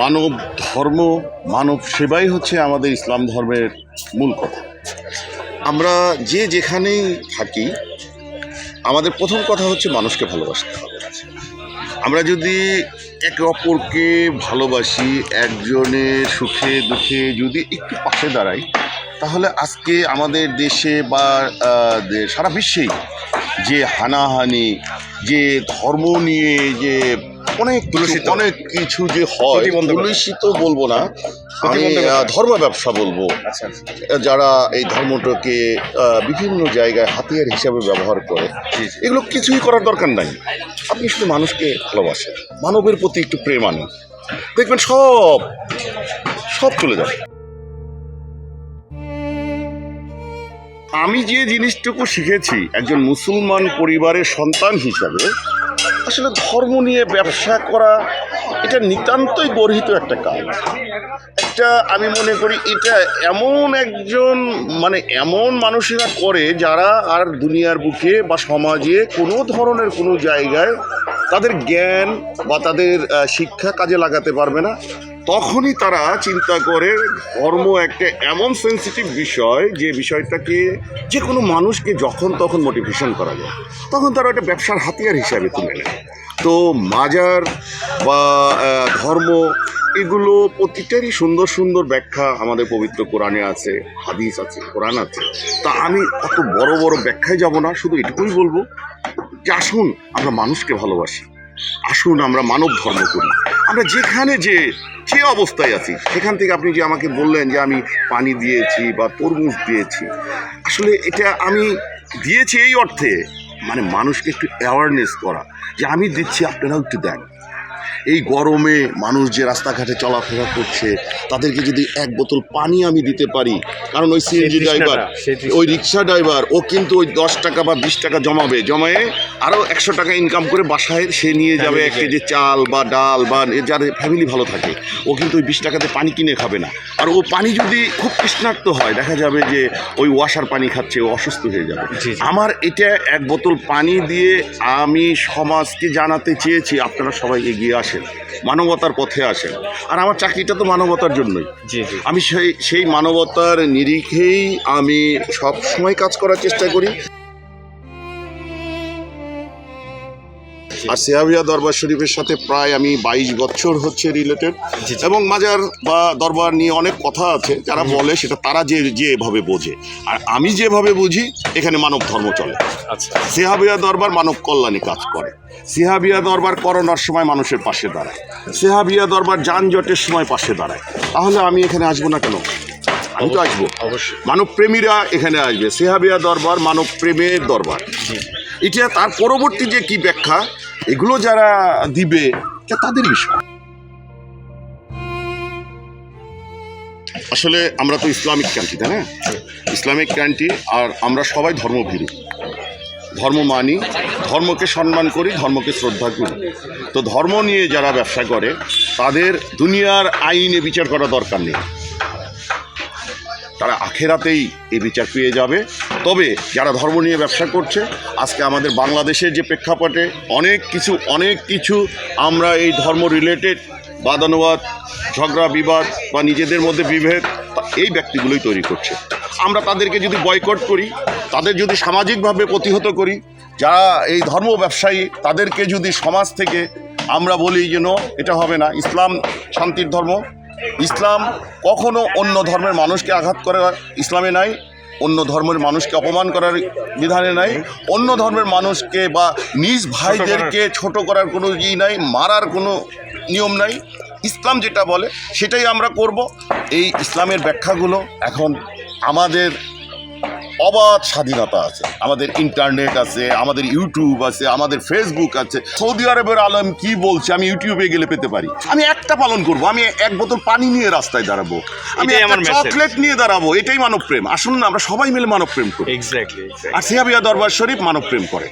মানব ধর্ম, মানব সেবাই হচ্ছে আমাদের ইসলাম ধর্মের মূল কথা। আমরা যে যেখানেই থাকি, আমাদের প্রথম কথা হচ্ছে মানুষকে ভালোবাসতে হবে। আমরা যদি একে অপরকে ভালোবাসি, একজনের সুখে দুঃখে যদি একটু পাশে দাঁড়াই, তাহলে আজকে আমাদের দেশে বা সারা বিশ্বেই যে হানাহানি, যে ধর্ম নিয়ে যে অনেক কিছু যে হয়, কলুষিত বলবো না, আমি ধর্ম ব্যবসা বলবো, যারা এই ধর্মটাকে বিভিন্ন জায়গায় হাতিয়ার হিসাবে ব্যবহার করে, এগুলো কিছুই করার দরকার নাই। আপনি শুধু মানুষকে ভালোবাসেন, মানবের প্রতি একটু প্রেম আনেন, দেখবেন সব চলে যাবে। আমি যে জিনিসটুকু শিখেছি একজন মুসলমান পরিবারের সন্তান হিসাবে, আসলে ধর্ম নিয়ে ব্যবসা করা এটা নিতান্তই গর্হিত একটা কাজ। আমি মনে করি এটা এমন মানুষেরা করে যারা আর দুনিয়ার বুকে বা সমাজে কোনো ধরনের কোনো জায়গায় তাদের জ্ঞান বা তাদের শিক্ষা কাজে লাগাতে পারবে না। তখনই তারা চিন্তা করে ধর্ম একটা এমন সেন্সিটিভ বিষয়, যে বিষয়টাকে যে কোনো মানুষকে যখন তখন মোটিভেশন করা যায়, তখন তারা একটা ব্যবসার হাতিয়ার হিসাবে তুলে নেয়। তো মাজার বা ধর্ম, এগুলো প্রতিটারই সুন্দর সুন্দর ব্যাখ্যা আমাদের পবিত্র কোরআনে আছে, হাদিস আছে, কোরআন আছে। তা আমি অত বড় বড় ব্যাখ্যায় যাব না, শুধু এটুকুই বলবো যে আসুন আমরা মানুষকে ভালোবাসি, আসুন আমরা মানব ধর্ম করি। আমরা যেখানে যে অবস্থায় আছি, সেখান থেকে আপনি যে আমাকে বললেন যে আমি পানি দিয়েছি বা তরমুজ দিয়েছি, আসলে এটা আমি দিয়েছি এই অর্থে, মানুষকে একটু অ্যাওয়ারনেস করা যে আমি দিচ্ছি, আপনারাও একটু দেন। এই গরমে মানুষ যে রাস্তাঘাটে চলাফেরা করছে, তাদেরকে যদি এক বোতল পানি আমি দিতে পারি, কারণ ওই সিএনজি ড্রাইভার, ওই রিক্সা ড্রাইভার, ও কিন্তু ওই 10 টাকা বা 20 টাকা জমায়ে আরও 100 টাকা ইনকাম করে বাসায় সে নিয়ে যাবে 1 কেজি চাল বা ডাল, বা যার ফ্যামিলি ভালো থাকে, ও কিন্তু ওই 20 টাকাতে পানি কিনে খাবে না। আর ও পানি যদি খুব তৃষ্ণার্ত হয়, দেখা যাবে যে ওই ওয়াসার পানি খাচ্ছে, ও অসুস্থ হয়ে যাবে। আমার এটা এক বোতল পানি দিয়ে আমি সমাজকে জানাতে চেয়েছি, আপনারা সবাই এগিয়ে আসেন, মানবতার পথে আসেন। আর আমার চাকরিটা তো মানবতার জন্যই। আমি সেই মানবতার নিরিখেই আমি সব সময় কাজ করার চেষ্টা করি। আর সিহাবিয়া দরবার শরীফের সাথে প্রায় আমি 22 বছর হচ্ছে রিলেটেড, এবং মাজার বা দরবার নিয়ে অনেক কথা আছে, যারা বলে সেটা তারা যেভাবে বোঝে, আর আমি যেভাবে বুঝি এখানে মানব ধর্ম চলে। সিহাবিয়া দরবার মানব কল্যাণে কাজ করে, সিহাবিয়া দরবার করোনার সময় মানুষের পাশে দাঁড়ায়, সিহাবিয়া দরবার যানজটের সময় পাশে দাঁড়ায়। তাহলে আমি এখানে আসবো না কেন? আমি তো আসবো, অবশ্যই। মানব প্রেমীরা এখানে আসবে, সিহাবিয়া দরবার মানব প্রেমের দরবার। এটা তার পরবর্তী যে কি ব্যাখ্যা, এগুলো যারা দিবে তাদের বিষয়। আসলে আমরা তো ইসলামিক কান্ট্রি, তাই না? ইসলামিক কান্ট্রি, আর আমরা সবাই ধর্মভীরু, ধর্ম মানি, ধর্মকে সম্মান করি, ধর্মকে শ্রদ্ধা করি। তো ধর্ম নিয়ে যারা ব্যবসা করে, তাদের দুনিয়ার আইনে বিচার করা দরকার নেই, তারা আখেরাতেই এই বিচার পেয়ে যাবে। তবে যারা ধর্ম নিয়ে ব্যবসা করছে, আজকে আমাদের বাংলাদেশের যে প্রেক্ষাপটে অনেক কিছু আমরা এই ধর্ম রিলেটেড বাদানুবাদ, ঝগড়া বিবাদ বা নিজেদের মধ্যে বিভেদ, এই ব্যক্তিগুলোই তৈরি করছে। আমরা তাদেরকে যদি বয়কট করি, তাদের যদি সামাজিকভাবে প্রতিহত করি, যারা এই ধর্ম ব্যবসায়ী, তাদেরকে যদি সমাজ থেকে আমরা বলি যেন এটা হবে না, ইসলাম শান্তির ধর্ম, ইসলাম কখনো অন্য ধর্মের মানুষকে আঘাত করার ইসলামে নাই, অন্য ধর্মের মানুষকে অপমান করার বিধানে নাই, অন্য ধর্মের মানুষকে বা নিজ ভাইদেরকে ছোট করার কোনো নাই, মারার কোনো নিয়ম নাই। ইসলাম যেটা বলে সেটাই আমরা করব। এই ইসলামের ব্যাখ্যাগুলো এখন আমাদের অবাধ স্বাধীনতা আছে, আমাদের ইন্টারনেট আছে, আমাদের ইউটিউব আছে, আমাদের ফেসবুক আছে। সৌদি আরবের আলম কি বলছে আমি ইউটিউবে গেলে পেতে পারি। আমি একটা পালন করব, আমি এক বোতল পানি নিয়ে রাস্তায় দাঁড়াবো, আমি একটা চকলেট নিয়ে দাঁড়াবো। এটাই মানব প্রেম। আসুন না আমরা সবাই মিলে মানব প্রেম করি। আর সিহাবিয়া দরবার শরীফ মানব প্রেম করে।